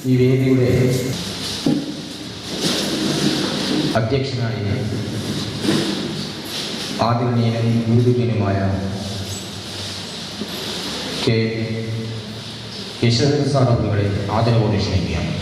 ഈ വേദിയുടെ അധ്യക്ഷനായി ആദരണീയനും ഗുരുതുല്യനുമായ കെ യശോധരൻ സാർ അവരുടെ ആദരവോടെ ക്ഷണിക്കുകയാണ്.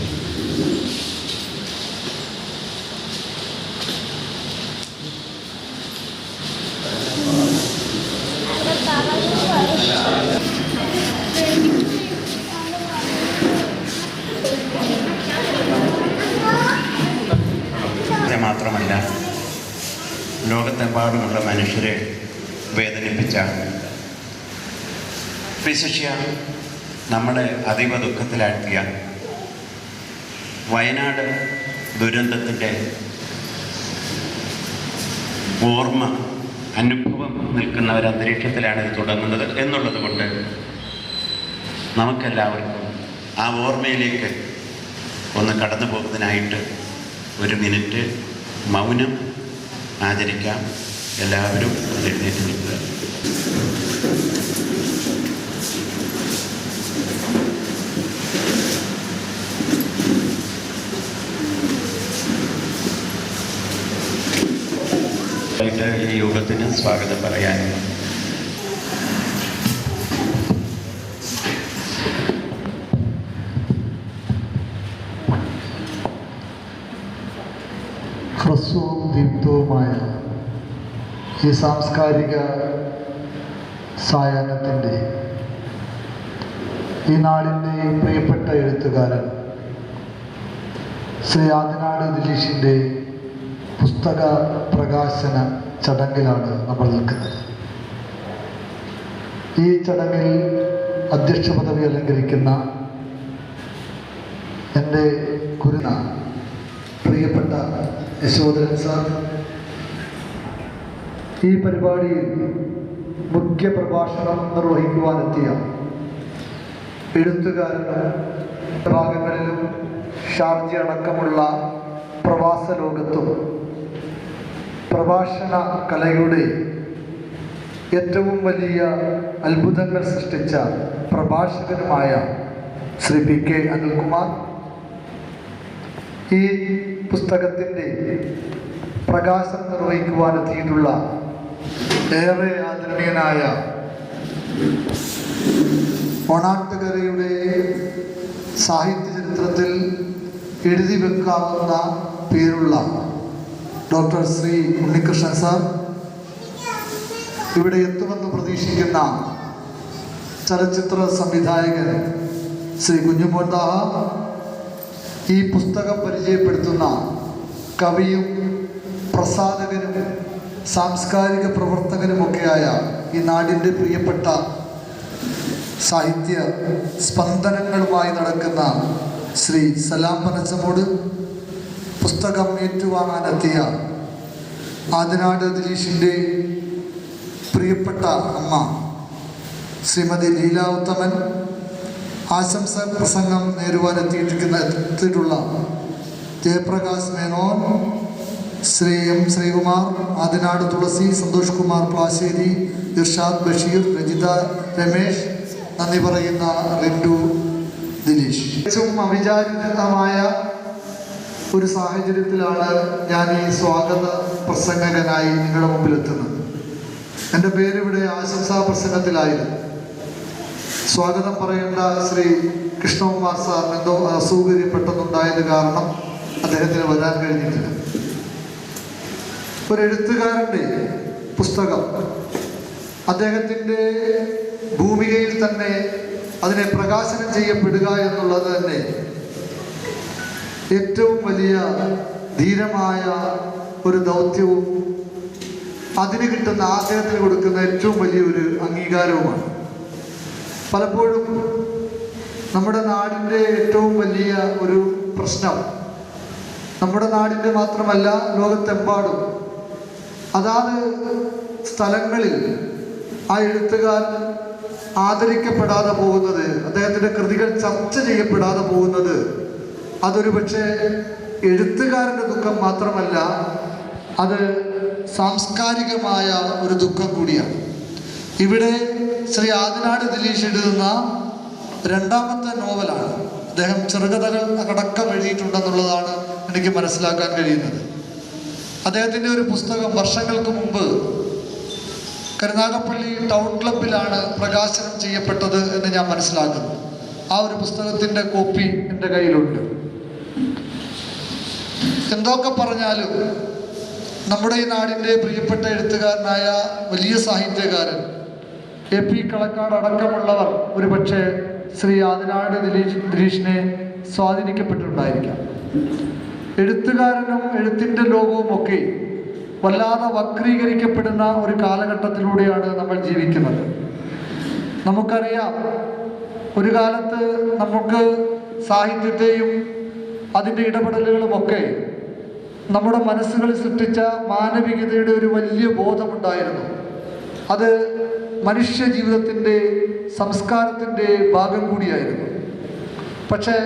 മാത്രമല്ല ലോകത്തെമ്പാടുമുള്ള മനുഷ്യരെ വേദനിപ്പിച്ച, വിശിഷ്യ നമ്മളെ അതീവ ദുഃഖത്തിലാഴ്ത്തിയ വയനാട് ദുരന്തത്തിൻ്റെ ഓർമ്മ അനുഭവം നിൽക്കുന്ന ഒരു അന്തരീക്ഷത്തിലാണ് ഇത് തുടങ്ങുന്നത് എന്നുള്ളത് കൊണ്ട് നമുക്കെല്ലാവർക്കും ആ ഓർമ്മയിലേക്ക് ഒന്ന് കടന്നു പോകുന്നതിനായിട്ട് ഒരു മിനിറ്റ് മൗനം ആചരിക്കാം. എല്ലാവരും എഴുന്നേറ്റ് നിൽക്കുക. ഈ യോഗത്തിന് സ്വാഗതം പറയാനും ഹ്രസ്വവും ദീപ്തവുമായ ഈ സാംസ്കാരിക സായാഹ്നത്തിൻ്റെ ഈ നാടിൻ്റെ പ്രിയപ്പെട്ട എഴുത്തുകാരൻ ശ്രീ ആദിനാട് ദിലീഷിൻ്റെ പുസ്തക പ്രകാശന ചടങ്ങിലാണ് നമ്മൾ നിൽക്കുന്നത്. ഈ ചടങ്ങിൽ അധ്യക്ഷ പദവി അലങ്കരിക്കുന്ന എൻ്റെ ഗുരുനാ പ്രിയപ്പെട്ട യശോധരൻ സാർ, ഈ പരിപാടിയിൽ മുഖ്യ പ്രഭാഷണം നിർവഹിക്കുവാനെത്തിയ എഴുത്തുകാരനും ഭാഗങ്ങളിലും ഷാർജ അടക്കമുള്ള പ്രവാസ ലോകത്തും പ്രഭാഷണ കലയുടെ ഏറ്റവും വലിയ അത്ഭുതങ്ങൾ സൃഷ്ടിച്ച പ്രഭാഷകനുമായ ശ്രീ പി കെ അനിൽകുമാർ, ഈ പുസ്തകത്തിൻ്റെ പ്രകാശനം നിർവഹിക്കുവാനെത്തിയിട്ടുള്ള ഏറെ ആദരണീയനായ ഓണാട്ടുകരയുടെ സാഹിത്യ ചരിത്രത്തിൽ എഴുതി വെക്കാവുന്ന പേരുള്ള ഡോക്ടർ ശ്രീ ഉണ്ണികൃഷ്ണൻ സാർ, ഇവിടെ എത്തുമെന്ന് പ്രതീക്ഷിക്കുന്ന ചലച്ചിത്ര സംവിധായകൻ ശ്രീ കുഞ്ഞുമോൻ ദാഹ, ഈ പുസ്തകം പരിചയപ്പെടുത്തുന്ന കവിയും പ്രസാധകനും സാംസ്കാരിക പ്രവർത്തകനുമൊക്കെയായ ഈ നാടിൻ്റെ പ്രിയപ്പെട്ട സാഹിത്യ സ്പന്ദനങ്ങളുമായി നടക്കുന്ന ശ്രീ സലാം പനച്ചമോട്, പുസ്തകം ഏറ്റുവാങ്ങാനെത്തിയ ആദിനാട് ദിലീഷിൻ്റെ പ്രിയപ്പെട്ട അമ്മ ശ്രീമതി ലീല ഉത്തമൻ, ആശംസ പ്രസംഗം നേരുവാനെത്തിയിട്ടുള്ള ജയപ്രകാശ് മേനോൻ, ശ്രീ എം ശ്രീകുമാർ, ആദിനാട് തുളസി, സന്തോഷ് കുമാർ പ്ലാശ്ശേരി, ഇർഷാദ് ബഷീർ, രജിത രമേശ്, നന്ദി പറയുന്ന റിന്റു ദിലീഷ്. ഏറ്റവും അവിചാരിതമായ ഒരു സാഹചര്യത്തിലാണ് ഞാൻ ഈ സ്വാഗത പ്രസംഗകനായി നിങ്ങളുടെ മുമ്പിലെത്തുന്നത്. എൻ്റെ പേരിവിടെ ആശംസാ പ്രസംഗത്തിലായിരുന്നു. സ്വാഗതം പറയേണ്ട ശ്രീ കൃഷ്ണകുമാർ സാറിന് എന്തോ അസൗകര്യപ്പെട്ടതുണ്ടായത് കാരണം അദ്ദേഹത്തിന് വരാൻ കഴിഞ്ഞിട്ടില്ല. ഒരു എഴുത്തുകാരൻ്റെ പുസ്തകം അദ്ദേഹത്തിൻ്റെ ഭൂമികയിൽ തന്നെ അതിനെ പ്രകാശനം ചെയ്യപ്പെടുക എന്നുള്ളത് തന്നെ ഏറ്റവും വലിയ ധീരമായ ഒരു ദൗത്യവും അതിന് കിട്ടുന്ന ആഗ്രഹത്തിന് കൊടുക്കുന്ന ഏറ്റവും വലിയൊരു അംഗീകാരവുമാണ്. പലപ്പോഴും നമ്മുടെ നാടിൻ്റെ ഏറ്റവും വലിയ ഒരു പ്രശ്നം, നമ്മുടെ നാടിൻ്റെ മാത്രമല്ല ലോകത്തെമ്പാടും അതാത് സ്ഥലങ്ങളിൽ ആ എഴുത്തുകാരൻ ആദരിക്കപ്പെടാതെ പോകുന്നത്, അദ്ദേഹത്തിൻ്റെ കൃതികൾ ചർച്ച ചെയ്യപ്പെടാതെ പോകുന്നത്, അതൊരു പക്ഷേ എഴുത്തുകാരൻ്റെ ദുഃഖം മാത്രമല്ല, അത് സാംസ്കാരികമായ ഒരു ദുഃഖം കൂടിയാണ്. ഇവിടെ ശ്രീ ആദിനാട് ദിലീഷ് എഴുതുന്ന രണ്ടാമത്തെ നോവലാണ്. അദ്ദേഹം ചെറുകഥകൾ അടക്കം എഴുതിയിട്ടുണ്ടെന്നുള്ളതാണ് എനിക്ക് മനസ്സിലാക്കാൻ കഴിയുന്നത്. അദ്ദേഹത്തിൻ്റെ ഒരു പുസ്തകം വർഷങ്ങൾക്ക് മുമ്പ് കരുനാഗപ്പള്ളി ടൗൺ ക്ലബിലാണ് പ്രകാശനം ചെയ്യപ്പെട്ടത് എന്ന് ഞാൻ മനസ്സിലാക്കുന്നു. ആ ഒരു പുസ്തകത്തിൻ്റെ കോപ്പി എൻ്റെ കയ്യിലുണ്ട്. എന്തൊക്കെ പറഞ്ഞാലും നമ്മുടെ ഈ നാടിൻ്റെ പ്രിയപ്പെട്ട എഴുത്തുകാരനായ വലിയ സാഹിത്യകാരൻ AP കളക്കാട് അടക്കമുള്ളവർ ഒരുപക്ഷെ ശ്രീ ആദിനാട് ദിലീഷിനെ സ്വാധീനിക്കപ്പെട്ടിട്ടുണ്ടായിരിക്കാം. എഴുത്തുകാരനും എഴുത്തിൻ്റെ ലോകവും ഒക്കെ വല്ലാതെ വക്രീകരിക്കപ്പെടുന്ന ഒരു കാലഘട്ടത്തിലൂടെയാണ് നമ്മൾ ജീവിക്കുന്നത്. നമുക്കറിയാം, ഒരു കാലത്ത് നമുക്ക് സാഹിത്യത്തെയും അതിൻ്റെ ഇടപെടലുകളുമൊക്കെ നമ്മുടെ മനസ്സുകളിൽ സൃഷ്ടിച്ച മാനവികതയുടെ ഒരു വലിയ ബോധമുണ്ടായിരുന്നു. അത് മനുഷ്യ ജീവിതത്തിൻ്റെ സംസ്കാരത്തിൻ്റെ ഭാഗം കൂടിയായിരുന്നു. പക്ഷേ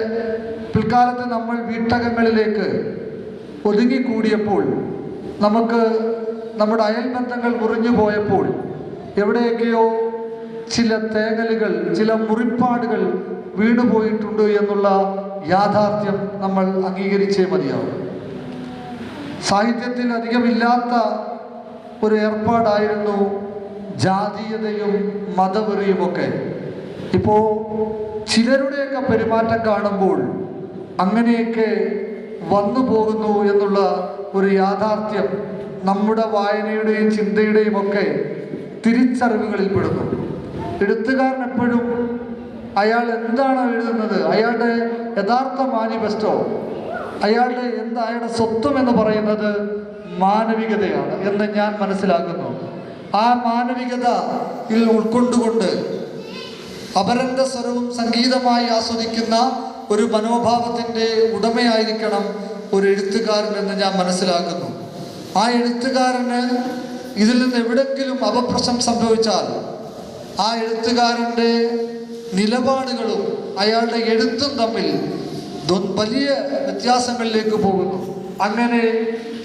പിൽക്കാലത്ത് നമ്മൾ വീട്ടകങ്ങളിലേക്ക് ഒതുങ്ങിക്കൂടിയപ്പോൾ, നമുക്ക് നമ്മുടെ അയൽബന്ധങ്ങൾ മുറിഞ്ഞു പോയപ്പോൾ, എവിടെയൊക്കെയോ ചില തേങ്ങലുകൾ, ചില മുറിപ്പാടുകൾ വീണുപോയിട്ടുണ്ട് എന്നുള്ള യാഥാർത്ഥ്യം നമ്മൾ അംഗീകരിച്ചേ മതിയാവും. സാഹിത്യത്തിൽ അധികമില്ലാത്ത ഒരു ഏർപ്പാടായിരുന്നു ജാതീയതയും മതവെറിയുമൊക്കെ. ഇപ്പോൾ ചിലരുടെയൊക്കെ പെരുമാറ്റം കാണുമ്പോൾ അങ്ങനെയൊക്കെ വന്നു പോകുന്നു എന്നുള്ള ഒരു യാഥാർത്ഥ്യം നമ്മുടെ വായനയുടെയും ചിന്തയുടെയും ഒക്കെ തിരിച്ചറിവുകളിൽ പെടുന്നു. എഴുത്തുകാരൻ എപ്പോഴും അയാൾ എന്താണോ എഴുതുന്നത്, അയാളുടെ യഥാർത്ഥ മാനിഫെസ്റ്റോ, അയാളുടെ സ്വത്വം എന്ന് പറയുന്നത് മാനവികതയാണ് എന്ന് ഞാൻ മനസ്സിലാക്കുന്നു. ആ മാനവികതയിൽ ഉൾക്കൊണ്ടുകൊണ്ട് അപരന്റെ സ്വരവും സംഗീതമായി ആസ്വദിക്കുന്ന ഒരു മനോഭാവത്തിൻ്റെ ഉടമയായിരിക്കണം ഒരു എഴുത്തുകാരൻ എന്ന് ഞാൻ മനസ്സിലാക്കുന്നു. ആ എഴുത്തുകാരന് ഇതിൽ നിന്ന് എവിടെങ്കിലും അപപ്രശ്നം സംഭവിച്ചാൽ ആ എഴുത്തുകാരൻ്റെ നിലപാടുകളും അയാളുടെ എഴുത്തും തമ്മിൽ വലിയ വ്യത്യാസങ്ങളിലേക്ക് പോകുന്നു. അങ്ങനെ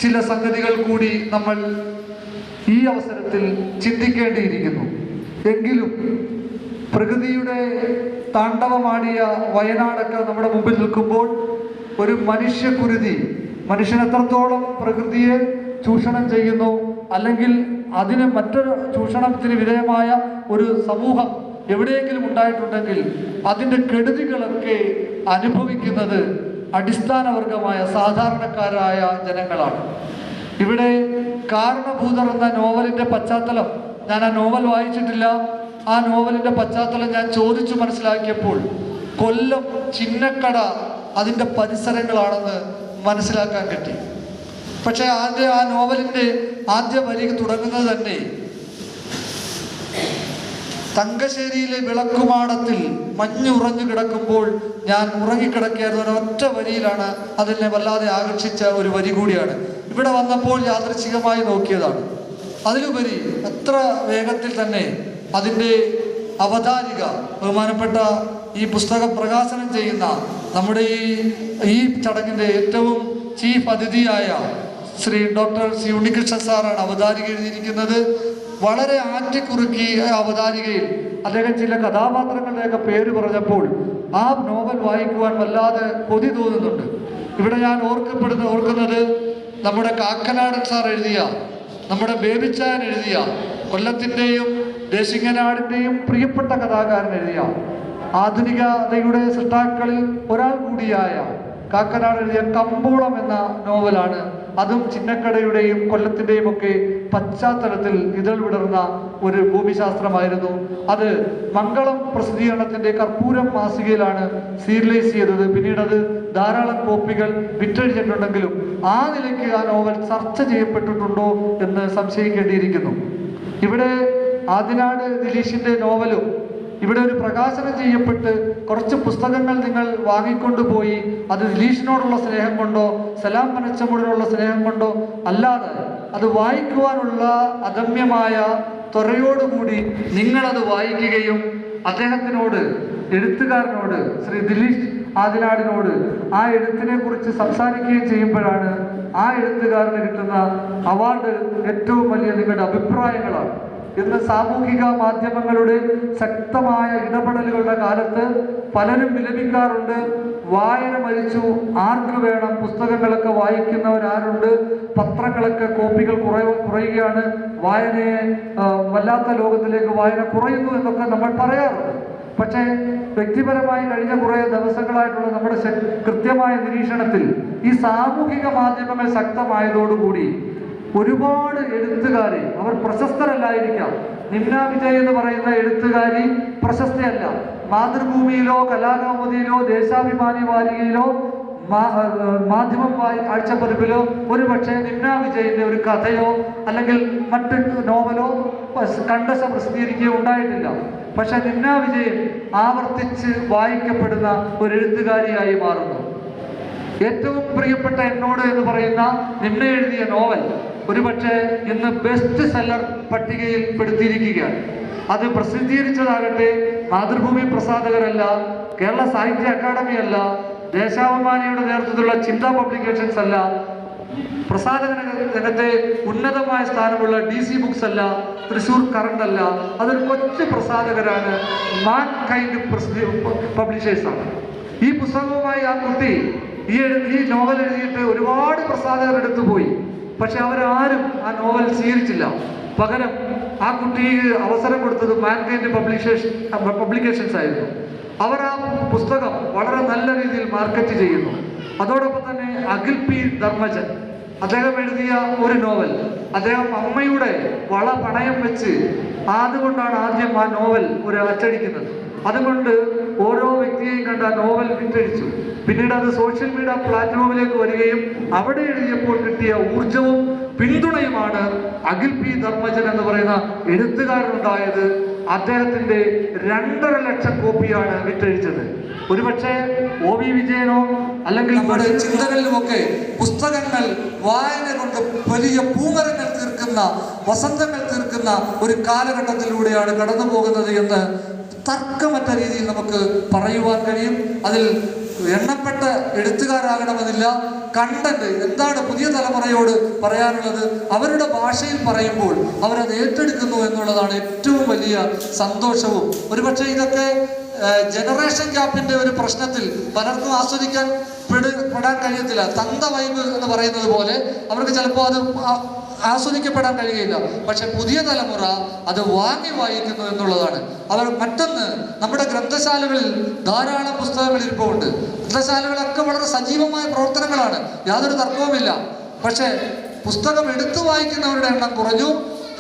ചില സംഗതികൾ കൂടി നമ്മൾ ഈ അവസരത്തിൽ ചിന്തിക്കേണ്ടിയിരിക്കുന്നു. എങ്കിലും പ്രകൃതിയുടെ താണ്ഡവമാടിയ വയനാടൊക്കെ നമ്മുടെ മുമ്പിൽ നിൽക്കുമ്പോൾ ഒരു മനുഷ്യക്കുരുതി, മനുഷ്യൻ എത്രത്തോളം പ്രകൃതിയെ ചൂഷണം ചെയ്യുന്നു, അല്ലെങ്കിൽ അതിന് മറ്റൊരു ചൂഷണത്തിന് വിധേയമായ ഒരു സമൂഹം എവിടെയെങ്കിലും ഉണ്ടായിട്ടുണ്ടെങ്കിൽ അതിൻ്റെ കെടുതികളൊക്കെ അനുഭവിക്കുന്നത് അടിസ്ഥാനവർഗമായ സാധാരണക്കാരായ ജനങ്ങളാണ്. ഇവിടെ കാരണഭൂതർ എന്ന നോവലിൻ്റെ പശ്ചാത്തലം, ഞാൻ ആ നോവൽ വായിച്ചിട്ടില്ല, ആ നോവലിൻ്റെ പശ്ചാത്തലം ഞാൻ ചോദിച്ചു മനസ്സിലാക്കിയപ്പോൾ കൊല്ലം ചിന്നക്കട അതിൻ്റെ പരിസരങ്ങളാണെന്ന് മനസ്സിലാക്കാൻ പറ്റി. പക്ഷേ ആ നോവലിൻ്റെ ആദ്യ വരി തുടങ്ങുന്നത് തന്നെ തങ്കശ്ശേരിയിലെ വിളക്കുമാടത്തിൽ മഞ്ഞുറഞ്ഞു കിടക്കുമ്പോൾ ഞാൻ ഉറങ്ങിക്കിടക്കുകയായിരുന്നു. ഒറ്റ വരിയിലാണ് അതിനെ വല്ലാതെ ആകർഷിച്ച ഒരു വരി കൂടിയാണ്. ഇവിടെ വന്നപ്പോൾ യാദൃച്ഛികമായി നോക്കിയതാണ്. അതിലുപരി അത്ര വേഗത്തിൽ തന്നെ അതിൻ്റെ അവതാരിക, ബഹുമാനപ്പെട്ട ഈ പുസ്തകം പ്രകാശനം ചെയ്യുന്ന നമ്മുടെ ഈ ചടങ്ങിൻ്റെ ഏറ്റവും ചീഫ് അതിഥിയായ ശ്രീ ഡോക്ടർ സി ഉണ്ണികൃഷ്ണൻ സാറാണ് അവതാരിക എഴുതിയിരിക്കുന്നത്. വളരെ ആറ്റിക്കുറുക്കി അവതാരികയിൽ അദ്ദേഹം ചില കഥാപാത്രങ്ങളുടെയൊക്കെ പേര് പറഞ്ഞപ്പോൾ ആ നോവൽ വായിക്കുവാൻ വല്ലാതെ കൊതി തോന്നുന്നുണ്ട്. ഇവിടെ ഞാൻ ഓർക്കുന്നത് നമ്മുടെ കാക്കനാടൻ സാർ എഴുതിയ, നമ്മുടെ ബേബിച്ചാൻ എഴുതിയ, കൊല്ലത്തിൻ്റെയും ദേശിങ്ങനാടിൻ്റെയും പ്രിയപ്പെട്ട കഥാകാരൻ എഴുതിയ, ആധുനികതയുടെ സൃഷ്ടാക്കളിൽ ഒരാൾ കൂടിയായ കാക്കനാട് എഴുതിയ കമ്പോളം എന്ന നോവലാണ്. അതും ചിന്നക്കടയുടെയും കൊല്ലത്തിൻ്റെയും ഒക്കെ പശ്ചാത്തലത്തിൽ ഇതൾ വിടർന്ന ഒരു ഭൂമിശാസ്ത്രമായിരുന്നു. അത് മംഗളം പ്രസിദ്ധീകരണത്തിൻ്റെ കർപ്പൂരം മാസികയിലാണ് സീരിയലൈസ് ചെയ്തത്. പിന്നീട് അത് ധാരാളം കോപ്പികൾ വിറ്റഴിച്ചിട്ടുണ്ടെങ്കിലും ആ നിലയ്ക്ക് ആ നോവൽ ചർച്ച ചെയ്യപ്പെട്ടിട്ടുണ്ടോ എന്ന് സംശയിക്കേണ്ടിയിരിക്കുന്നു. ഇവിടെ ആദിനാട് ദിലീഷിൻ്റെ നോവലും ഇവിടെ ഒരു പ്രകാശനം ചെയ്യപ്പെട്ട് കുറച്ച് പുസ്തകങ്ങൾ നിങ്ങൾ വാങ്ങിക്കൊണ്ടുപോയി അത് ദിലീഷിനോടുള്ള സ്നേഹം കൊണ്ടോ സലാം മനച്ചമുടിനുള്ള സ്നേഹം കൊണ്ടോ അല്ലാതെ അത് വായിക്കുവാനുള്ള അദമ്യമായ ത്വരയോടുകൂടി നിങ്ങളത് വായിക്കുകയും അദ്ദേഹത്തിനോട്, എഴുത്തുകാരനോട്, ശ്രീ ദിലീഷ് ആദിനാടിനോട് ആ എഴുത്തിനെ കുറിച്ച് സംസാരിക്കുകയും ചെയ്യുമ്പോഴാണ് ആ എഴുത്തുകാരന് കിട്ടുന്ന അവാർഡ് ഏറ്റവും വലിയ നിങ്ങളുടെ അഭിപ്രായങ്ങളാണ്. ഇന്ന് സാമൂഹിക മാധ്യമങ്ങളുടെ ശക്തമായ ഇടപെടലുകളുടെ കാലത്ത് പലരും വിലപിക്കാറുണ്ട്. വായന മരിച്ചു, ആർക്ക് വേണം? പുസ്തകങ്ങളൊക്കെ വായിക്കുന്നവരാരുണ്ട്? പത്രങ്ങളൊക്കെ കോപ്പികൾ കുറയുകയാണ്, വായനയെ വല്ലാത്ത ലോകത്തിലേക്ക് വായന കുറയുന്നു എന്നൊക്കെ നമ്മൾ പറയാറുണ്ട്. പക്ഷേ വ്യക്തിപരമായി കഴിഞ്ഞ കുറേ ദിവസങ്ങളായിട്ടുള്ള നമ്മുടെ കൃത്യമായ നിരീക്ഷണത്തിൽ ഈ സാമൂഹിക മാധ്യമങ്ങൾ ശക്തമായതോടുകൂടി ഒരുപാട് എഴുത്തുകാരെ, അവർ പ്രശസ്തരല്ലായിരിക്കാം. നിമ്ന വിജയ് എന്ന് പറയുന്ന എഴുത്തുകാരി പ്രശസ്തയല്ല. മാതൃഭൂമിയിലോ കലാകൗമുദിയിലോ ദേശാഭിമാനി വാരികയിലോ മാധ്യമം ആഴ്ചപ്പതിപ്പിലോ ഒരുപക്ഷെ നിമ്ന വിജയിന്റെ ഒരു കഥയോ അല്ലെങ്കിൽ മറ്റ് നോവലോ കണ്ടശ പ്രസിദ്ധീകരിക്കുകയോ ഉണ്ടായിട്ടില്ല. പക്ഷെ നിമ്ന വിജയൻ ആവർത്തിച്ച് വായിക്കപ്പെടുന്ന ഒരു എഴുത്തുകാരിയായി മാറുന്നു. ഏറ്റവും പ്രിയപ്പെട്ട എന്നോട് എന്ന് പറയുന്ന നിമ്ന എഴുതിയ നോവൽ ഒരുപക്ഷെ ഇന്ന് ബെസ്റ്റ് സെല്ലർ പട്ടികയിൽ പെടുത്തിയിരിക്കുകയാണ്. അത് പ്രസിദ്ധീകരിച്ചതാകട്ടെ മാതൃഭൂമി പ്രസാധകരല്ല, കേരള സാഹിത്യ അക്കാദമി അല്ല, ദേശാഭിമാനിയുടെ നേതൃത്വത്തിലുള്ള ചിന്ത പബ്ലിക്കേഷൻസ് അല്ല, പ്രസാധക രംഗത്തെ ഉന്നതമായ സ്ഥാനമുള്ള DC ബുക്സ് അല്ല, തൃശ്ശൂർ കറണ്ട് അല്ല, അതൊരു കൊച്ചു പ്രസാധകരാണ്, മാൻ കൈൻഡ് പബ്ലിഷേഴ്സാണ്. ഈ പുസ്തകവുമായി ആ കുട്ടി ഈ നോവൽ എഴുതിയിട്ട് ഒരുപാട് പ്രസാധകർ എടുത്തു പോയി. പക്ഷെ അവരാരും ആ നോവൽ സ്വീകരിച്ചില്ല. പകരം ആ കുട്ടിക്ക് അവസരം കൊടുത്തത് മാൻകൈൻഡ് പബ്ലിക്കേഷൻസ് ആയിരുന്നു. അവർ ആ പുസ്തകം വളരെ നല്ല രീതിയിൽ മാർക്കറ്റ് ചെയ്യുന്നു. അതോടൊപ്പം തന്നെ അഖിൽ പി ധർമ്മജൻ അദ്ദേഹം എഴുതിയ ഒരു നോവൽ, അദ്ദേഹം അമ്മയുടെ വള പണയം വെച്ച് അതുകൊണ്ടാണ് ആദ്യം ആ നോവൽ അച്ചടിക്കുന്നത്. അതുകൊണ്ട് ഓരോ വ്യക്തിയെയും കണ്ട നോവൽ വിറ്റഴിച്ചു. പിന്നീട് അത് സോഷ്യൽ മീഡിയ പ്ലാറ്റ്ഫോമിലേക്ക് വരികയും അവിടെ എഴുതിയപ്പോൾ കിട്ടിയ ഊർജവും പിന്തുണയുമാണ് അഖിൽ പി ധർമ്മജൻ എന്ന് പറയുന്ന എഴുത്തുകാരനുണ്ടായത്. അദ്ദേഹത്തിന്റെ 2.5 ലക്ഷം കോപ്പിയാണ് വിറ്റഴിച്ചത്. ഒരുപക്ഷെ OV വിജയനോ അല്ലെങ്കിൽ നമ്മുടെ ചിന്തകളിലുമൊക്കെ പുസ്തകങ്ങൾ വായന കൊണ്ട് വലിയ പൂമരങ്ങൾ തീർക്കുന്ന, വസന്തങ്ങൾ തീർക്കുന്ന ഒരു കാലഘട്ടത്തിലൂടെയാണ് കടന്നു പോകുന്നത് എന്ന് തർക്കമറ്റ രീതിയിൽ നമുക്ക് പറയുവാൻ കഴിയും. അതിൽ എണ്ണപ്പെട്ട എഴുത്തുകാരാകണമെന്നില്ല. കണ്ടന്റ് എന്താണ് പുതിയ തലമുറയോട് പറയാനുള്ളത്, അവരുടെ ഭാഷയിൽ പറയുമ്പോൾ അവരത് ഏറ്റെടുക്കുന്നു എന്നുള്ളതാണ് ഏറ്റവും വലിയ സന്തോഷവും. ഒരുപക്ഷെ ഇതൊക്കെ ജനറേഷൻ ഗ്യാപ്പിന്റെ ഒരു പ്രശ്നത്തിൽ പലർക്കും ആസ്വദിക്കാൻ പെടാൻ കഴിയത്തില്ല. തന്ത വൈബ് എന്ന് പറയുന്നത് പോലെ അവർക്ക് ചിലപ്പോൾ അത് ആസ്വദിക്കപ്പെടാൻ കഴിയില്ല. പക്ഷെ പുതിയ തലമുറ അത് വാങ്ങി വായിക്കുന്നു എന്നുള്ളതാണ്. അവർ മറ്റൊന്ന്, നമ്മുടെ ഗ്രന്ഥശാലകളിൽ ധാരാളം പുസ്തകങ്ങൾ ഇരിപ്പുണ്ട്. ഗ്രന്ഥശാലകളൊക്കെ വളരെ സജീവമായ പ്രവർത്തനങ്ങളാണ്, യാതൊരു തർക്കവുമില്ല. പക്ഷെ പുസ്തകം എടുത്തു വായിക്കുന്നവരുടെ എണ്ണം കുറഞ്ഞു,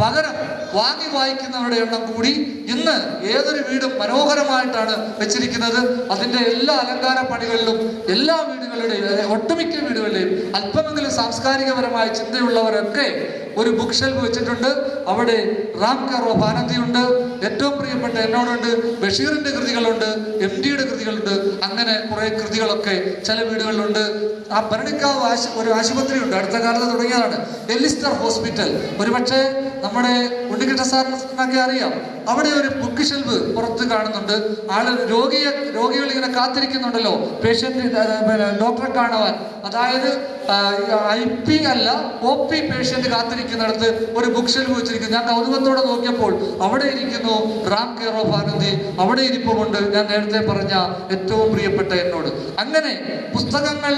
പകരം വാങ്ങി വായിക്കുന്നവരുടെ എണ്ണം കൂടി. ഇന്ന് ഏതൊരു വീടും മനോഹരമായിട്ടാണ് വെച്ചിരിക്കുന്നത്. അതിൻ്റെ എല്ലാ അലങ്കാര പണികളിലും എല്ലാ വീടുകളുടെയും ഒട്ടുമിക്ക വീടുകളുടെയും അല്പമെങ്കിലും സാംസ്കാരികപരമായ ചിന്തയുള്ളവരൊക്കെ ഒരു ബുക്ക് ഷെൽഫ് വെച്ചിട്ടുണ്ട്. അവിടെ റാം കെയർ ഓഫ് ആനന്ദിയുണ്ട്, ഏറ്റവും പ്രിയപ്പെട്ട എന്നോടുണ്ട്, ബഷീറിന്റെ കൃതികളുണ്ട്, MDയുടെ കൃതികളുണ്ട്. അങ്ങനെ കുറെ കൃതികളൊക്കെ ചില വീടുകളിലുണ്ട്. ആ ഭരണിക്കാവ് ഒരു ആശുപത്രിയുണ്ട്, അടുത്ത കാലത്ത് തുടങ്ങിയതാണ്, എലിസ്റ്റർ ഹോസ്പിറ്റൽ. ഒരുപക്ഷെ നമ്മുടെ ഉണ്ണികൃഷ്ണ സാറിനൊക്കെ അറിയാം. അവിടെ ഒരു ബുക്ക് ഷെൽഫ് പുറത്ത് കാണുന്നുണ്ട്. രോഗികൾ ഇങ്ങനെ കാത്തിരിക്കുന്നുണ്ടല്ലോ പേഷ്യന്റ്, ഡോക്ടറെ കാണുവാൻ. അതായത് IP അല്ല OP പേഷ്യന്റ് കാത്തിരിക്കുന്നിടത്ത് ഒരു ബുക്ക് ഷെൽഫ് വെച്ചിരിക്കുന്നു. ഞാൻ കൗതുകത്തോടെ നോക്കിയപ്പോൾ അവിടെ ഇരിക്കുന്നു റാം കെയർ ഓഫ് ആനന്ദി, അവിടെ ഇരിപ്പുമുണ്ട് ഞാൻ നേരത്തെ പറഞ്ഞ ഏറ്റവും പ്രിയപ്പെട്ട എന്നോട്. അങ്ങനെ പുസ്തകങ്ങൾ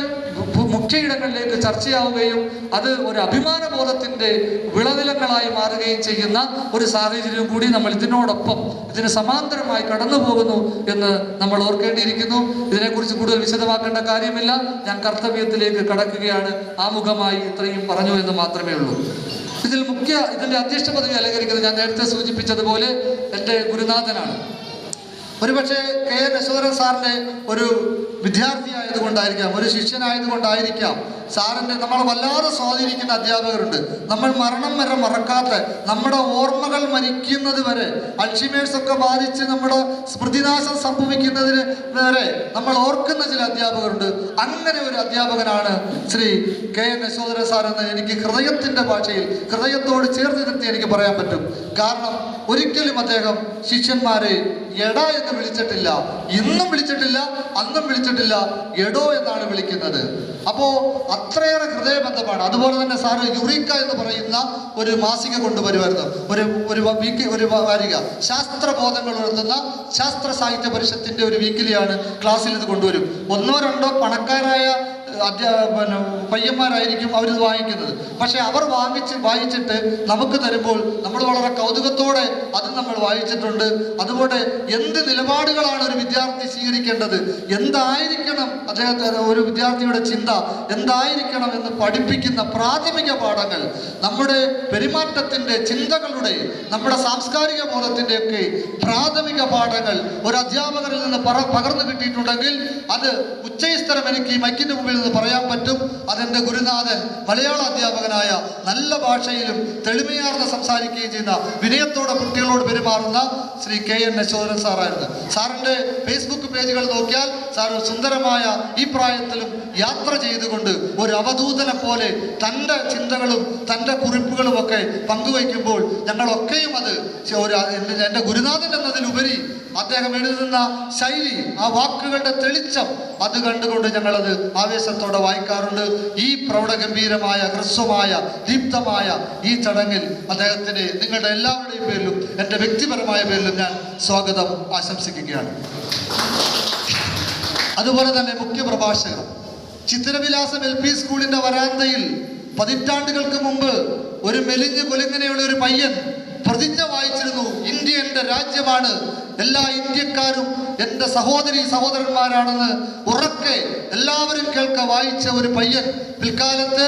മുഖ്യയിടങ്ങളിലേക്ക് ചർച്ചയാവുകയും അത് ഒരു അഭിമാന ബോധത്തിന്റെ വിളനിലങ്ങളായി മാറുകയും ചെയ്യുന്ന ഒരു സാഹചര്യം കൂടി നമ്മൾ ഇതിന് സമാന്തരമായി കടന്നു പോകുന്നു എന്ന് നമ്മൾ ഓർക്കേണ്ടിയിരിക്കുന്നു. ഇതിനെക്കുറിച്ച് കൂടുതൽ വിശദമാക്കേണ്ട കാര്യമില്ല. ഞാൻ കർത്തവ്യത്തിലേക്ക് കടക്കുകയാണ്. ആമുഖമായി ഇത്രയും പറഞ്ഞു എന്ന് മാത്രമേ ഉള്ളൂ. ഇതിന്റെ അധ്യക്ഷ പദവി അലങ്കരിക്കുന്നത് ഞാൻ നേരത്തെ സൂചിപ്പിച്ചതുപോലെ എൻ്റെ ഗുരുനാഥനാണ്. ഒരുപക്ഷെ KN യശോധരൻ സാറിന്റെ ഒരു വിദ്യാർത്ഥി ആയതുകൊണ്ടായിരിക്കാം, ഒരു ശിഷ്യനായതുകൊണ്ടായിരിക്കാം സാറിന്റെ നമ്മളെ വല്ലാതെ സ്വാധീനിക്കുന്ന അധ്യാപകരുണ്ട്. നമ്മൾ മരണം വരെ മറക്കാത്ത, നമ്മുടെ ഓർമ്മകൾ മരിക്കുന്നത് വരെ, അൾഷിമേഴ്സ് ഒക്കെ ബാധിച്ച് നമ്മുടെ സ്മൃതിനാശം സംഭവിക്കുന്നതിന് വരെ നമ്മൾ ഓർക്കുന്ന ചില അധ്യാപകരുണ്ട്. അങ്ങനെ ഒരു അധ്യാപകനാണ് ശ്രീ KN യശോധരൻ സാർ എന്ന് എനിക്ക് ഹൃദയത്തിന്റെ ഭാഷയിൽ ഹൃദയത്തോട് ചേർത്ത് നിർത്തി എനിക്ക് പറയാൻ പറ്റും. കാരണം ഒരിക്കലും അദ്ദേഹം ശിഷ്യന്മാരെ എടാ എന്ന് വിളിച്ചിട്ടില്ല. ഇന്നും വിളിച്ചിട്ടില്ല, അന്നും വിളിച്ചിട്ടില്ല. എടോ എന്നാണ് വിളിക്കുന്നത്. അപ്പോ അത്രയേറെ ഹൃദയബന്ധമാണ്. അതുപോലെ തന്നെ സാറ് യുറീക്ക എന്ന് പറയുന്ന ഒരു മാസിക കൊണ്ടുവരുമായിരുന്നു, ഒരു വാരിക, ശാസ്ത്രബോധങ്ങൾ ഉയർത്തുന്ന ശാസ്ത്ര സാഹിത്യ പരിഷത്തിന്റെ ഒരു വീക്കിലിയാണ്. ക്ലാസ്സിൽ ഇത് കൊണ്ടുവരും. ഒന്നോ രണ്ടോ പണക്കാരായ പയ്യന്മാരായിരിക്കും അവരിത് വാങ്ങിക്കുന്നത്. പക്ഷെ അവർ വായിച്ചിട്ട് നമുക്ക് തരുമ്പോൾ നമ്മൾ വളരെ കൗതുകത്തോടെ അത് നമ്മൾ വായിച്ചിട്ടുണ്ട്. അതുപോലെ എന്ത് നിലപാടുകളാണ് ഒരു വിദ്യാർത്ഥി സ്വീകരിക്കേണ്ടത്, എന്തായിരിക്കണം അദ്ദേഹത്തിന് ഒരു വിദ്യാർത്ഥിയുടെ ചിന്ത എന്തായിരിക്കണം എന്ന് പഠിപ്പിക്കുന്ന പ്രാഥമിക പാഠങ്ങൾ, നമ്മുടെ പെരുമാറ്റത്തിന്റെ, ചിന്തകളുടെ, നമ്മുടെ സാംസ്കാരിക ബോധത്തിൻ്റെയൊക്കെ പ്രാഥമിക പാഠങ്ങൾ ഒരു അധ്യാപകരിൽ നിന്ന് പകർന്നു കിട്ടിയിട്ടുണ്ടെങ്കിൽ അത് ഉച്ചസ്ഥരം എനിക്ക് ഈ മൈക്കിന്റെ മുമ്പിൽ നിന്ന് പറയാൻ പറ്റും. അതെന്റെ ഗുരുനാഥൻ, മലയാള അധ്യാപകനായ, നല്ല ഭാഷയിലും തെളിമയാർന്ന് സംസാരിക്കുകയും ചെയ്യുന്ന, വിനയത്തോടെ കുട്ടികളോട് പെരുമാറുന്ന ശ്രീ KN യശോധരൻ സാറായിരുന്നു. സാറിന്റെ ഫേസ്ബുക്ക് പേജുകൾ നോക്കിയാൽ സാർ സുന്ദരമായ ഈ പ്രായത്തിലും യാത്ര ചെയ്തുകൊണ്ട് ഒരു അവധൂതനെ പോലെ തൻ്റെ ചിന്തകളും തൻ്റെ കുറിപ്പുകളും ഒക്കെ പങ്കുവയ്ക്കുമ്പോൾ ഞങ്ങളൊക്കെയും അത് എൻ്റെ ഗുരുനാഥൻ എന്നതിലുപരി അദ്ദേഹം എഴുതുന്ന ശൈലി, ആ വാക്കുകളുടെ തെളിച്ചം അത് കണ്ടുകൊണ്ട് ഞങ്ങളത് ആവേശത്തോടെ വായിക്കാറുണ്ട്. ഈ പ്രൗഢഗംഭീരമായ, ഹ്രസ്വമായ, ദീപ്തമായ ഈ ചടങ്ങിൽ അദ്ദേഹത്തിന് നിങ്ങളുടെ എല്ലാവരുടെയും പേരിലും എൻ്റെ വ്യക്തിപരമായ പേരിലും ഞാൻ സ്വാഗതം ആശംസിക്കുകയാണ്. അതുപോലെ തന്നെ മുഖ്യ പ്രഭാഷകർ, ചിത്രവിലാസം LP സ്കൂളിന്റെ വരാന്തയിൽ പതിറ്റാണ്ടുകൾക്ക് മുമ്പ് ഒരു മെലിഞ്ഞ് കൊലിങ്ങനെയുള്ള ഒരു പയ്യൻ പ്രതിജ്ഞ വായിച്ചിരുന്നു. ഇന്ത്യ എൻ്റെ രാജ്യമാണ്, എല്ലാ ഇന്ത്യക്കാരും എൻ്റെ സഹോദരന്മാരാണെന്ന് ഉറക്കെ എല്ലാവരും കേൾക്ക വായിച്ച ഒരു പയ്യൻ പിൽക്കാലത്ത്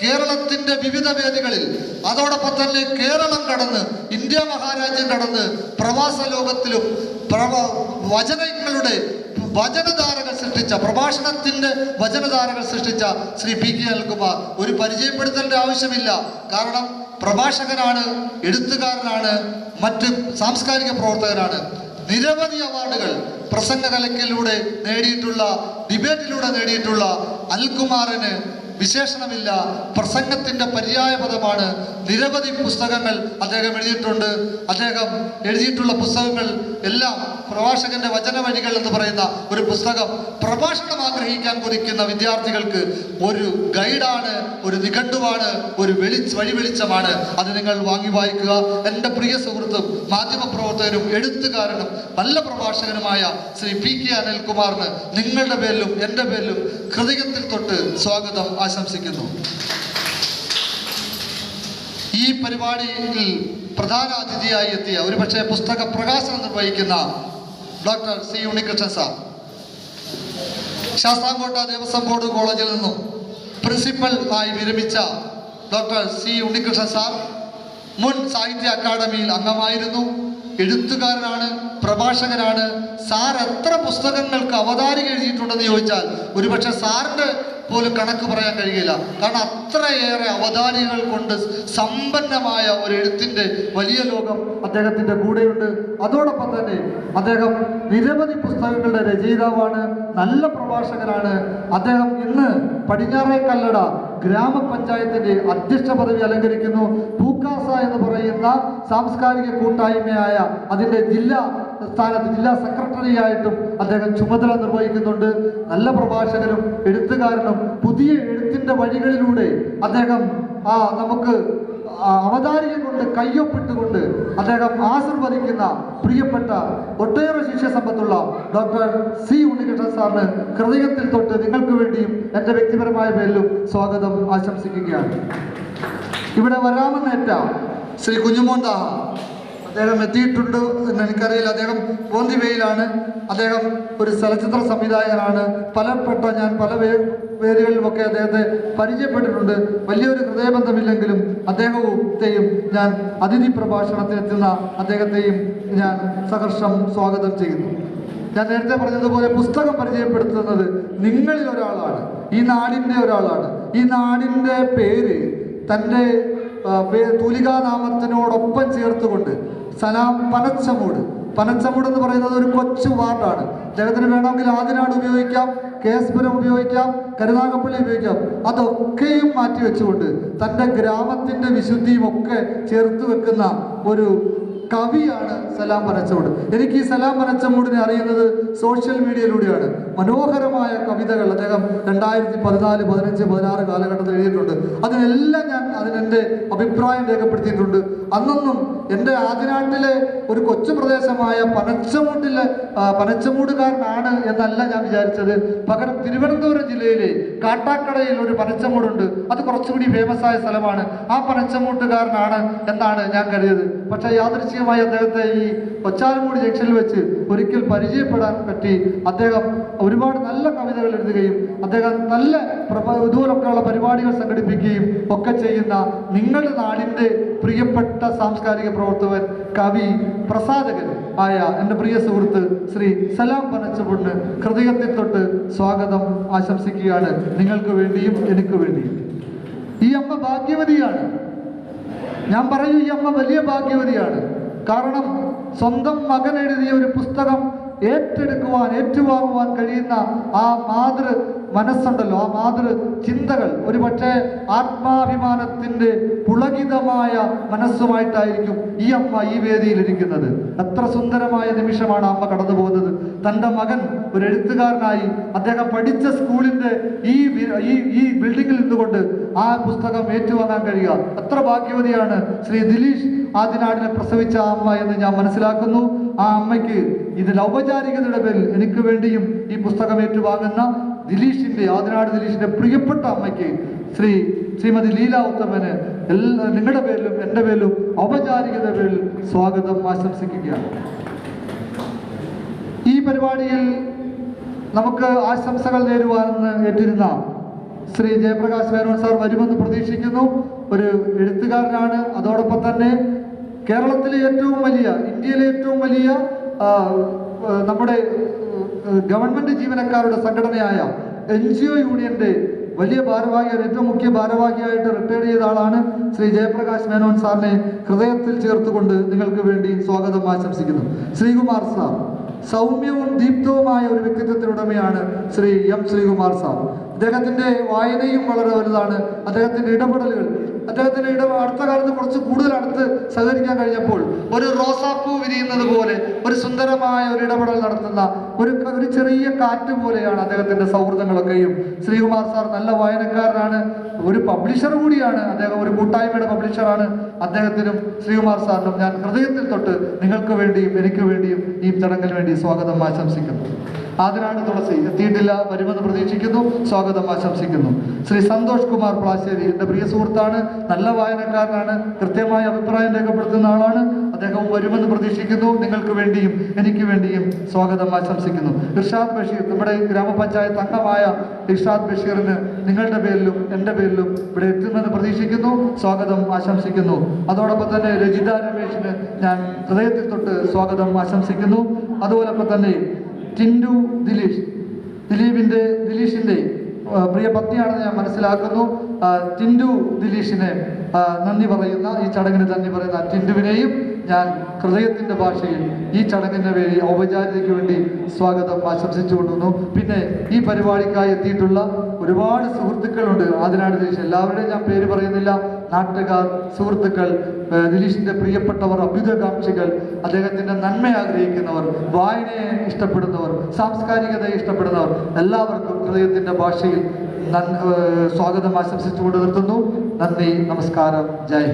കേരളത്തിന്റെ വിവിധ വേദികളിൽ, അതോടൊപ്പം തന്നെ കേരളം കടന്ന്, ഇന്ത്യ മഹാരാജ്യം കടന്ന് പ്രവാസ ലോകത്തിലും വചനങ്ങളുടെ വചനധാരകൾ സൃഷ്ടിച്ച, പ്രഭാഷണത്തിന്റെ വചനധാരകൾ സൃഷ്ടിച്ച ശ്രീ PK അനിൽകുമാർ ഒരു പരിചയപ്പെടുത്തേണ്ട ആവശ്യമില്ല. കാരണം പ്രഭാഷകനാണ്, എഴുത്തുകാരനാണ്, മറ്റ് സാംസ്കാരിക പ്രവർത്തകനാണ്. നിരവധി അവാർഡുകൾ പ്രസംഗകലയിലൂടെ നേടിയിട്ടുള്ള, ഡിബേറ്റിലൂടെ നേടിയിട്ടുള്ള അനിൽകുമാറിന് വിശേഷണമില്ല. പ്രസംഗത്തിന്റെ പര്യായ പദമാണ്. നിരവധി പുസ്തകങ്ങൾ അദ്ദേഹം എഴുതിയിട്ടുണ്ട്. അദ്ദേഹം എഴുതിയിട്ടുള്ള പുസ്തകങ്ങൾ എല്ലാം പ്രഭാഷകന്റെ വചന വഴികൾ എന്ന് പറയുന്ന ഒരു പുസ്തകം പ്രഭാഷണം ആഗ്രഹിക്കാൻ കൊതിക്കുന്ന വിദ്യാർത്ഥികൾക്ക് ഒരു ഗൈഡാണ്, ഒരു നിഘണ്ടുവാണ്, ഒരു വഴി വെളിച്ചമാണ്. അത് നിങ്ങൾ വാങ്ങി വായിക്കുക. എൻ്റെ പ്രിയ സുഹൃത്തും മാധ്യമപ്രവർത്തകനും എഴുത്തുകാരനും നല്ല പ്രഭാഷകനുമായ ശ്രീ PK അനിൽകുമാറിന് നിങ്ങളുടെ പേരിലും എൻ്റെ പേരിലും ഹൃദയത്തിൽ തൊട്ട് സ്വാഗതം ആശംസിക്കുന്നു. ഈ പരിപാടിയിൽ പ്രധാന അതിഥിയായി എത്തിയ, ഒരുപക്ഷെ പുസ്തക പ്രകാശനം നിർവഹിക്കുന്ന doctor C Unnikrishnan sir, Sasthamkotta Devaswom board കോളേജിൽ നിന്നും പ്രിൻസിപ്പൽ ആയി വിരമിച്ച ഡോക്ടർ C ഉണ്ണികൃഷ്ണൻ സാർ മുൻ സാഹിത്യ അക്കാദമിയിൽ അംഗമായിരുന്നു. എഴുത്തുകാരനാണ്, പ്രഭാഷകനാണ്. സാർ എത്ര പുസ്തകങ്ങൾക്ക് അവതാരിക എഴുതിയിട്ടുണ്ടെന്ന് ചോദിച്ചാൽ ഒരുപക്ഷെ സാറിൻ്റെ പോലും കണക്ക് പറയാൻ കഴിയില്ല. കാരണം അത്രയേറെ അവതാരികകൾ കൊണ്ട് സമ്പന്നമായ ഒരു എഴുത്തിൻ്റെ വലിയ ലോകം അദ്ദേഹത്തിൻ്റെ കൂടെയുണ്ട്. അതോടൊപ്പം തന്നെ അദ്ദേഹം നിരവധി പുസ്തകങ്ങളുടെ രചയിതാവാണ്, നല്ല പ്രഭാഷകനാണ്. അദ്ദേഹം ഇന്ന് പടിഞ്ഞാറേ കല്ലട ഗ്രാമപഞ്ചായത്തിന്റെ അധ്യക്ഷ പദവി അലങ്കരിക്കുന്നു. പൂക്കാസ എന്ന് പറയുന്ന സാംസ്കാരിക കൂട്ടായ്മയായ അതിൻ്റെ ജില്ലാ സെക്രട്ടറിയായിട്ടും അദ്ദേഹം ചുമതല നിർവഹിക്കുന്നുണ്ട്. നല്ല പ്രഭാഷകനും എഴുത്തുകാരനും പുതിയ എഴുത്തിന്റെ വഴികളിലൂടെ അദ്ദേഹം നമുക്ക് അവതാരിക കൊണ്ട് കയ്യൊപ്പിട്ടുകൊണ്ട് അദ്ദേഹം ആശീർവദിക്കുന്ന പ്രിയപ്പെട്ട ഒട്ടേറെ ശിഷ്യസമ്പത്തുള്ള ഡോക്ടർ C ഉണ്ണികൃഷ്ണൻ സാറിന് ഹൃദയത്തിൽ തൊട്ട് നിങ്ങൾക്ക് വേണ്ടിയും എൻ്റെ വ്യക്തിപരമായ പേരിലും സ്വാഗതം ആശംസിക്കുകയാണ്. ഇവിടെ വരാമെന്നേറ്റ ശ്രീ കുഞ്ഞുമോൻ ദാഹ, അദ്ദേഹം എത്തിയിട്ടുണ്ട് എന്ന് എനിക്കറിയില്ല. അദ്ദേഹം പോന്തിവയിലാണ്. അദ്ദേഹം ഒരു ചലച്ചിത്ര സംവിധായകനാണ്. ഞാൻ പല വേദികളിലുമൊക്കെ അദ്ദേഹത്തെ പരിചയപ്പെട്ടിട്ടുണ്ട്. വലിയൊരു ഹൃദയബന്ധമില്ലെങ്കിലും അദ്ദേഹത്തെയും ഞാൻ അതിഥി പ്രഭാഷണത്തിനെത്തുന്ന അദ്ദേഹത്തെയും ഞാൻ സഹർഷം സ്വാഗതം ചെയ്യുന്നു. ഞാൻ നേരത്തെ പറഞ്ഞതുപോലെ പുസ്തകം പരിചയപ്പെടുത്തുന്നത് നിങ്ങളിൽ ഒരാളാണ്, ഈ നാടിൻ്റെ ഒരാളാണ്. ഈ നാടിൻ്റെ പേര് തൻ്റെ തൂലികാനാമത്തിനോടൊപ്പം ചേർത്തുകൊണ്ട് സലാം പനച്ചമൂട് എന്ന് പറയുന്നത് ഒരു കൊച്ചു വാർഡാണ്. അദ്ദേഹത്തിന് വേണമെങ്കിൽ ആദിനാട് ഉപയോഗിക്കാം, KS പുരം ഉപയോഗിക്കാം, കരുനാഗപ്പള്ളി ഉപയോഗിക്കാം. അതൊക്കെയും മാറ്റി വെച്ചുകൊണ്ട് തൻ്റെ ഗ്രാമത്തിൻ്റെ വിശുദ്ധിയും ഒക്കെ ചേർത്ത് വെക്കുന്ന ഒരു കവിയാണ് സലാം പനച്ചമൂട്. എനിക്ക് ഈ സലാം പനച്ചമൂടിനെ അറിയുന്നത് സോഷ്യൽ മീഡിയയിലൂടെയാണ്. മനോഹരമായ കവിതകൾ അദ്ദേഹം 2014, 15, 16 കാലഘട്ടത്തിൽ എഴുതിയിട്ടുണ്ട്. അതിനെല്ലാം ഞാൻ അതിനെൻ്റെ അഭിപ്രായം രേഖപ്പെടുത്തിയിട്ടുണ്ട്. അന്നൊന്നും എൻ്റെ ആദിനാട്ടിലെ ഒരു കൊച്ചു പ്രദേശമായ പനച്ചമൂടുകാരനാണ് എന്നല്ല ഞാൻ വിചാരിച്ചത്. പകരം തിരുവനന്തപുരം ജില്ലയിലെ കാട്ടാക്കടയിൽ ഒരു പനച്ചമൂടുണ്ട്. അത് കുറച്ചുകൂടി ഫേമസ് ആയ സ്ഥലമാണ്. ആ പനച്ചമൂട്ടുകാരനാണ് എന്നാണ് ഞാൻ കരുതിയത്. പക്ഷേ യാദൃശ്ചികമായി അദ്ദേഹത്തെ ഈ കൊച്ചാലമൂട് ജംഗ്ഷനിൽ വെച്ച് ഒരിക്കൽ പരിചയപ്പെടാൻ പറ്റി. അദ്ദേഹം ഒരുപാട് നല്ല കവിതകൾ എഴുതുകയും അദ്ദേഹം നല്ല ഇതുപോലൊക്കെയുള്ള പരിപാടികൾ സംഘടിപ്പിക്കുകയും ഒക്കെ ചെയ്യുന്ന നിങ്ങളുടെ നാടിൻ്റെ പ്രിയപ്പെട്ട സാംസ്കാരിക പ്രവർത്തകൻ, കവി, പ്രസാധകൻ ആയ എൻ്റെ പ്രിയ സുഹൃത്ത് ശ്രീ സലാം പനച്ചമൂടിന് ഹൃദയത്തിൽ തൊട്ട് സ്വാഗതം ആശംസിക്കുകയാണ്. നിങ്ങൾക്ക് വേണ്ടിയും എനിക്ക് വേണ്ടിയും. ഈ അമ്മ ഭാഗ്യവതിയാണ്. ഞാൻ പറയൂ, ഈ അമ്മ വലിയ ഭാഗ്യവതിയാണ്. കാരണം സ്വന്തം മകൻ എഴുതിയ ഒരു പുസ്തകം ഏറ്റുവാങ്ങുവാൻ കഴിയുന്ന ആ മാതൃ മനസ്സുണ്ടല്ലോ, ആ മാതൃ ചിന്തകൾ ഒരു പക്ഷേ ആത്മാഭിമാനത്തിൻ്റെ പുളകിതമായ മനസ്സുമായിട്ടായിരിക്കും ഈ അമ്മ ഈ വേദിയിലിരിക്കുന്നത്. എത്ര സുന്ദരമായ നിമിഷമാണ് അമ്മ കടന്നു പോകുന്നത്. തൻ്റെ മകൻ ഒരു എഴുത്തുകാരനായി അദ്ദേഹം പഠിച്ച സ്കൂളിൻ്റെ ഈ ബിൽഡിങ്ങിൽ നിന്നുകൊണ്ട് ആ പുസ്തകം ഏറ്റുവാങ്ങാൻ കഴിയുക. എത്ര ഭാഗ്യവതിയാണ് ശ്രീ ദിലീഷ് ആദിനാടിനെ പ്രസവിച്ച അമ്മ എന്ന് ഞാൻ മനസ്സിലാക്കുന്നു. ആ അമ്മയ്ക്ക് ഇതിൽ ഔപചാരികതയുടെ പേരിൽ എനിക്ക് വേണ്ടിയും ഈ പുസ്തകം ഏറ്റുവാങ്ങുന്ന ആദിനാട് ദിലീഷിന്റെ പ്രിയപ്പെട്ട അമ്മയ്ക്ക് ശ്രീമതി ലീല ഉത്തമന് നിങ്ങളുടെ പേരിലും എൻ്റെ പേരിലും ഔപചാരികത പേരിൽ സ്വാഗതം ആശംസിക്കുകയാണ്. ഈ പരിപാടിയിൽ നമുക്ക് ആശംസകൾ നേരുവാനെന്ന് ഏറ്റിരുന്ന ശ്രീ ജയപ്രകാശ് മേനോൻ സാർ വരുമെന്ന് പ്രതീക്ഷിക്കുന്നു. ഒരു എഴുത്തുകാരനാണ്. അതോടൊപ്പം തന്നെ കേരളത്തിലെ ഏറ്റവും വലിയ, ഇന്ത്യയിലെ ഏറ്റവും വലിയ നമ്മുടെ ഗവൺമെൻറ് ജീവനക്കാരുടെ സംഘടനയായ NGO യൂണിയൻ്റെ വലിയ ഭാരവാഹിയായ, ഏറ്റവും മുഖ്യ ഭാരവാഹിയായിട്ട് റിട്ടയർ ചെയ്ത ആളാണ് ശ്രീ ജയപ്രകാശ് മേനോൻ സാറിനെ ഹൃദയത്തിൽ ചേർത്തുകൊണ്ട് നിങ്ങൾക്ക് വേണ്ടി സ്വാഗതം ആശംസിക്കുന്നു. ശ്രീകുമാർ സാർ സൗമ്യവും ദീപ്തവുമായ ഒരു വ്യക്തിത്വത്തിനുടമയാണ് ശ്രീ M. ശ്രീകുമാർ സാർ. അദ്ദേഹത്തിൻ്റെ വായനയും വളരെ വലുതാണ്. അദ്ദേഹത്തിൻ്റെ ഇടപെടലുകൾ, അടുത്ത കാലത്ത് കുറച്ച് കൂടുതൽ അടുത്ത് സഹകരിക്കാൻ കഴിഞ്ഞപ്പോൾ ഒരു റോസാപ്പൂ വിരിയുന്നത് പോലെ ഒരു സുന്ദരമായ ഒരു ഇടപെടൽ നടത്തുന്ന ഒരു ചെറിയ കാറ്റ് പോലെയാണ് അദ്ദേഹത്തിൻ്റെ സൗഹൃദങ്ങളൊക്കെയും. ശ്രീകുമാർ സാർ നല്ല വായനക്കാരനാണ്, ഒരു പബ്ലിഷർ കൂടിയാണ്. അദ്ദേഹം ഒരു കൂട്ടായ്മയുടെ പബ്ലിഷറാണ്. അദ്ദേഹത്തിനും ശ്രീകുമാർ സാറിനും ഞാൻ ഹൃദയത്തിൽ തൊട്ട് നിങ്ങൾക്ക് വേണ്ടിയും എനിക്ക് വേണ്ടിയും ഈ ചടങ്ങിന് വേണ്ടി സ്വാഗതം ആശംസിക്കുന്നു. ആദിനാട് തുളസി എത്തിയിട്ടില്ല, വരുമെന്ന് പ്രതീക്ഷിക്കുന്നു. സ്വാഗതം ആശംസിക്കുന്നു. ശ്രീ സന്തോഷ് കുമാർ പ്ലാശ്ശേരി എൻ്റെ പ്രിയ സുഹൃത്താണ്, നല്ല വായനക്കാരനാണ്, കൃത്യമായ അഭിപ്രായം രേഖപ്പെടുത്തുന്ന ആളാണ്. അദ്ദേഹവും വരുമെന്ന് പ്രതീക്ഷിക്കുന്നു. നിങ്ങൾക്ക് വേണ്ടിയും എനിക്ക് വേണ്ടിയും സ്വാഗതം ആശംസിക്കുന്നു. ഇർഷാദ് ബഷീർ, നമ്മുടെ ഗ്രാമപഞ്ചായത്ത് അംഗമായ ഇർഷാദ് ബഷീറിന് നിങ്ങളുടെ പേരിലും എൻ്റെ പേരിലും ഇവിടെ എത്തുമെന്ന് പ്രതീക്ഷിക്കുന്നു. സ്വാഗതം ആശംസിക്കുന്നു. അതോടൊപ്പം തന്നെ രജിത രമേശിന് ഞാൻ ഹൃദയത്തിൽ തൊട്ട് സ്വാഗതം ആശംസിക്കുന്നു. അതുപോലൊപ്പം തന്നെ ടിൻഡു ദിലീഷിൻ്റെ പ്രിയ പത്നിയാണെന്ന് ഞാൻ മനസ്സിലാക്കുന്നു. ടിൻഡു ദിലീഷിനെ നന്ദി പറയുന്ന, ഈ ചടങ്ങിന് നന്ദി പറയുന്ന ടിൻഡുവിനെയും ഞാൻ ഹൃദയത്തിൻ്റെ ഭാഷയിൽ ഈ ചടങ്ങിന് വേണ്ടി ഔപചാരികതയ്ക്ക് വേണ്ടി സ്വാഗതം ആശംസിച്ചുകൊണ്ടുവന്നു. പിന്നെ ഈ പരിപാടിക്കായി എത്തിയിട്ടുള്ള ഒരുപാട് സുഹൃത്തുക്കളുണ്ട് ആദിനാട് ദിലീഷ്. എല്ലാവരുടെയും ഞാൻ പേര് പറയുന്നില്ല. നാട്ടുകാർ, സുഹൃത്തുക്കൾ, ദിലീഷിൻ്റെ പ്രിയപ്പെട്ടവർ, അഭ്യുതകാംക്ഷികൾ, അദ്ദേഹത്തിൻ്റെ നന്മ ആഗ്രഹിക്കുന്നവർ, വായനയെ ഇഷ്ടപ്പെടുന്നവർ, സാംസ്കാരികതയെ ഇഷ്ടപ്പെടുന്നവർ, എല്ലാവർക്കും ഹൃദയത്തിൻ്റെ ഭാഷയിൽ സ്വാഗതം ആശംസിച്ചുകൊണ്ട് നിർത്തുന്നു. നന്ദി, നമസ്കാരം, ജയ്.